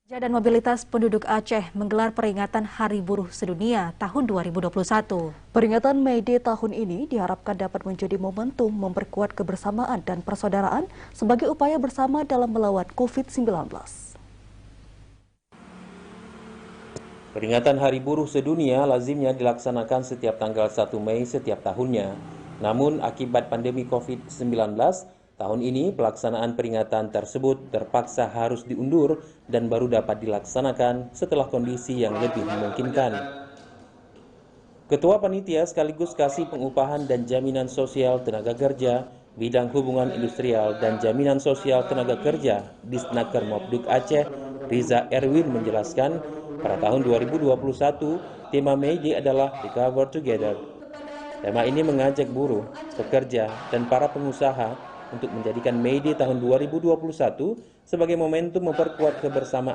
Kerja dan Mobilitas Penduduk Aceh menggelar peringatan Hari Buruh Sedunia tahun 2021. Peringatan May Day tahun ini diharapkan dapat menjadi momentum memperkuat kebersamaan dan persaudaraan sebagai upaya bersama dalam melawan COVID-19. Peringatan Hari Buruh Sedunia lazimnya dilaksanakan setiap tanggal 1 Mei setiap tahunnya. Namun akibat pandemi COVID-19, tahun ini pelaksanaan peringatan tersebut terpaksa harus diundur dan baru dapat dilaksanakan setelah kondisi yang lebih memungkinkan. Ketua Panitia sekaligus Kasih Pengupahan dan Jaminan Sosial Tenaga Kerja, Bidang Hubungan Industrial dan Jaminan Sosial Tenaga Kerja Disnaker Mopduk Aceh, Riza Erwin menjelaskan, pada tahun 2021, tema May Day adalah Recover Together. Tema ini mengajak buruh, pekerja, dan para pengusaha untuk menjadikan May Day tahun 2021 sebagai momentum memperkuat kebersamaan